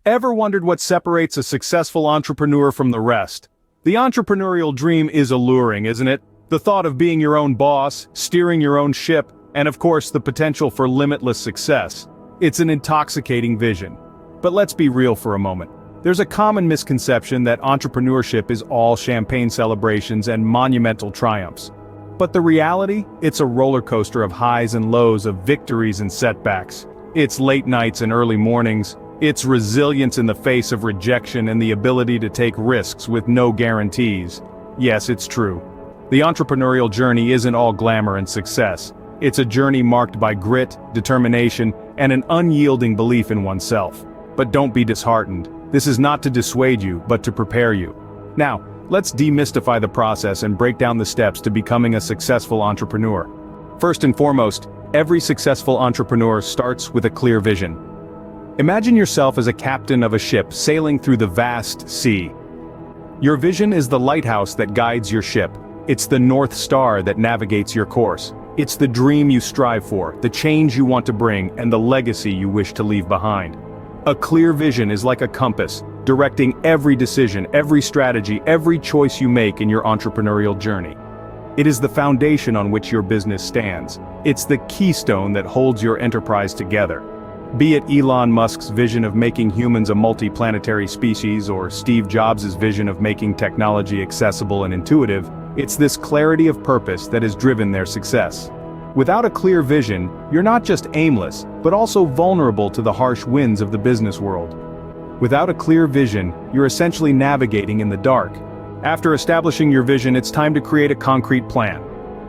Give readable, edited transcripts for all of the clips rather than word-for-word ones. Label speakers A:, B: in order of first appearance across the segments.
A: Ever wondered what separates a successful entrepreneur from the rest? The entrepreneurial dream is alluring, isn't it? The thought of being your own boss, steering your own ship, and of course the potential for limitless success. It's an intoxicating vision. But let's be real for a moment. There's a common misconception that entrepreneurship is all champagne celebrations and monumental triumphs. But the reality? It's a roller coaster of highs and lows, of victories and setbacks. It's late nights and early mornings. It's resilience in the face of rejection and the ability to take risks with no guarantees. Yes, it's true. The entrepreneurial journey isn't all glamour and success. It's a journey marked by grit, determination, and an unyielding belief in oneself. But don't be disheartened. This is not to dissuade you, but to prepare you. Now, let's demystify the process and break down the steps to becoming a successful entrepreneur. First and foremost, every successful entrepreneur starts with a clear vision. Imagine yourself as a captain of a ship sailing through the vast sea. Your vision is the lighthouse that guides your ship. It's the North Star that navigates your course. It's the dream you strive for, the change you want to bring, and the legacy you wish to leave behind. A clear vision is like a compass, directing every decision, every strategy, every choice you make in your entrepreneurial journey. It is the foundation on which your business stands. It's the keystone that holds your enterprise together. Be it Elon Musk's vision of making humans a multi-planetary species or Steve Jobs' vision of making technology accessible and intuitive, it's this clarity of purpose that has driven their success. Without a clear vision, you're not just aimless, but also vulnerable to the harsh winds of the business world. Without a clear vision, you're essentially navigating in the dark. After establishing your vision, it's time to create a concrete plan.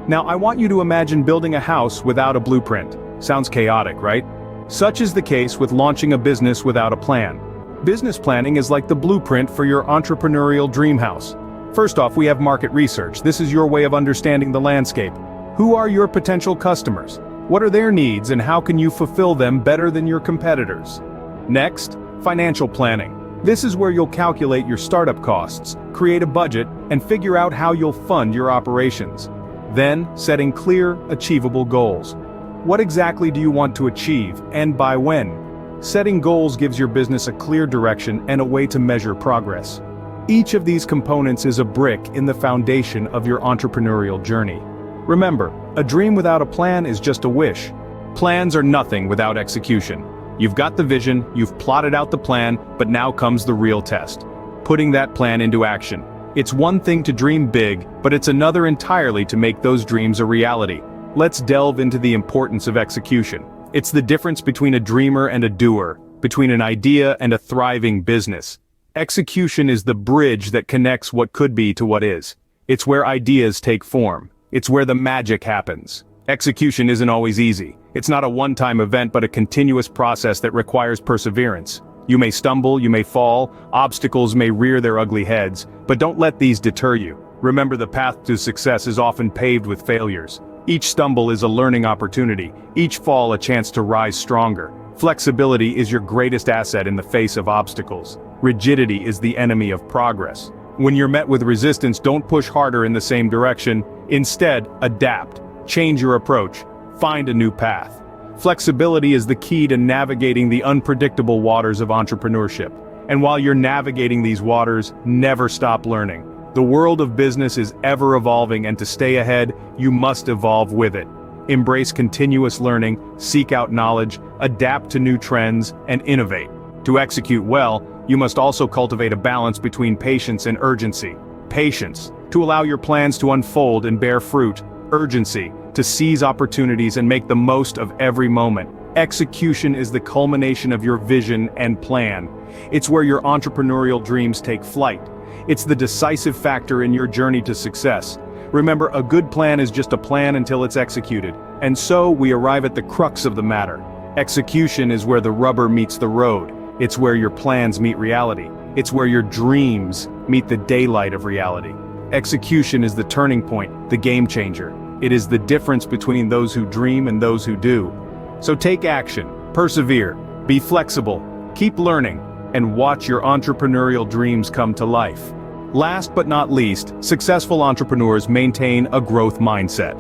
A: Now, I want you to imagine building a house without a blueprint. Sounds chaotic, right? Such is the case with launching a business without a plan. Business planning is like the blueprint for your entrepreneurial dream house. First off, we have market research. This is your way of understanding the landscape. Who are your potential customers? What are their needs and how can you fulfill them better than your competitors? Next, financial planning. This is where you'll calculate your startup costs, create a budget, and figure out how you'll fund your operations. Then, setting clear, achievable goals. What exactly do you want to achieve, and by when? Setting goals gives your business a clear direction and a way to measure progress. Each of these components is a brick in the foundation of your entrepreneurial journey. Remember, a dream without a plan is just a wish. Plans are nothing without execution. You've got the vision, you've plotted out the plan, but now comes the real test. Putting that plan into action. It's one thing to dream big, but it's another entirely to make those dreams a reality. Let's delve into the importance of execution. It's the difference between a dreamer and a doer, between an idea and a thriving business. Execution is the bridge that connects what could be to what is. It's where ideas take form. It's where the magic happens. Execution isn't always easy. It's not a one-time event but a continuous process that requires perseverance. You may stumble, you may fall, obstacles may rear their ugly heads, but don't let these deter you. Remember, the path to success is often paved with failures. Each stumble is a learning opportunity, each fall a chance to rise stronger. Flexibility is your greatest asset in the face of obstacles. Rigidity is the enemy of progress. When you're met with resistance, don't push harder in the same direction. Instead, adapt, change your approach, find a new path. Flexibility is the key to navigating the unpredictable waters of entrepreneurship. And while you're navigating these waters, never stop learning. The world of business is ever evolving, and to stay ahead, you must evolve with it. Embrace continuous learning, seek out knowledge, adapt to new trends, and innovate. To execute well, you must also cultivate a balance between patience and urgency. Patience, to allow your plans to unfold and bear fruit. Urgency, to seize opportunities and make the most of every moment. Execution is the culmination of your vision and plan. It's where your entrepreneurial dreams take flight. It's the decisive factor in your journey to success. Remember, a good plan is just a plan until it's executed. And so, we arrive at the crux of the matter. Execution is where the rubber meets the road. It's where your plans meet reality. It's where your dreams meet the daylight of reality. Execution is the turning point, the game changer. It is the difference between those who dream and those who do. So take action, persevere, be flexible, keep learning, and watch your entrepreneurial dreams come to life. Last but not least, successful entrepreneurs maintain a growth mindset.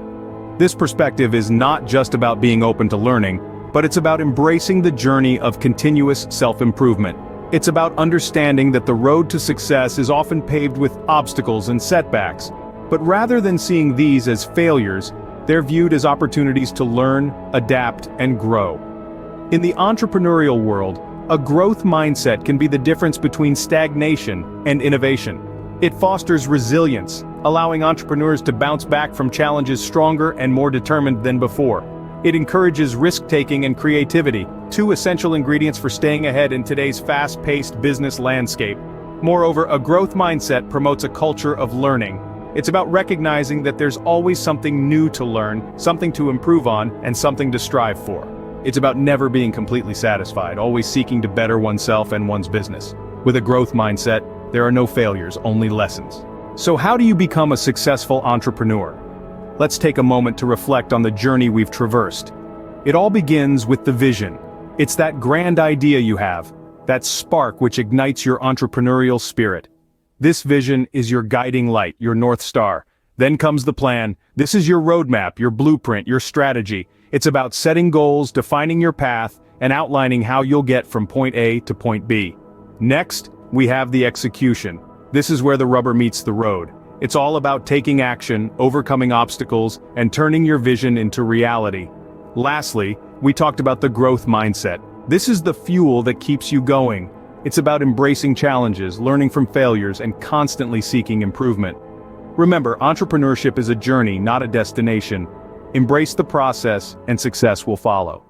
A: This perspective is not just about being open to learning, but it's about embracing the journey of continuous self-improvement. It's about understanding that the road to success is often paved with obstacles and setbacks. But rather than seeing these as failures, they're viewed as opportunities to learn, adapt, and grow. In the entrepreneurial world, a growth mindset can be the difference between stagnation and innovation. It fosters resilience, allowing entrepreneurs to bounce back from challenges stronger and more determined than before. It encourages risk-taking and creativity, two essential ingredients for staying ahead in today's fast-paced business landscape. Moreover, a growth mindset promotes a culture of learning. It's about recognizing that there's always something new to learn, something to improve on, and something to strive for. It's about never being completely satisfied, always seeking to better oneself and one's business. With a growth mindset, there are no failures, only lessons. So how do you become a successful entrepreneur? Let's take a moment to reflect on the journey we've traversed. It all begins with the vision. It's that grand idea you have, that spark which ignites your entrepreneurial spirit. This vision is your guiding light, your North Star. Then comes the plan. This is your roadmap, your blueprint, your strategy. It's about setting goals, defining your path, and outlining how you'll get from point A to point B. Next, we have the execution. This is where the rubber meets the road. It's all about taking action, overcoming obstacles, and turning your vision into reality. Lastly, we talked about the growth mindset. This is the fuel that keeps you going. It's about embracing challenges, learning from failures, and constantly seeking improvement. Remember, entrepreneurship is a journey, not a destination. Embrace the process, and success will follow.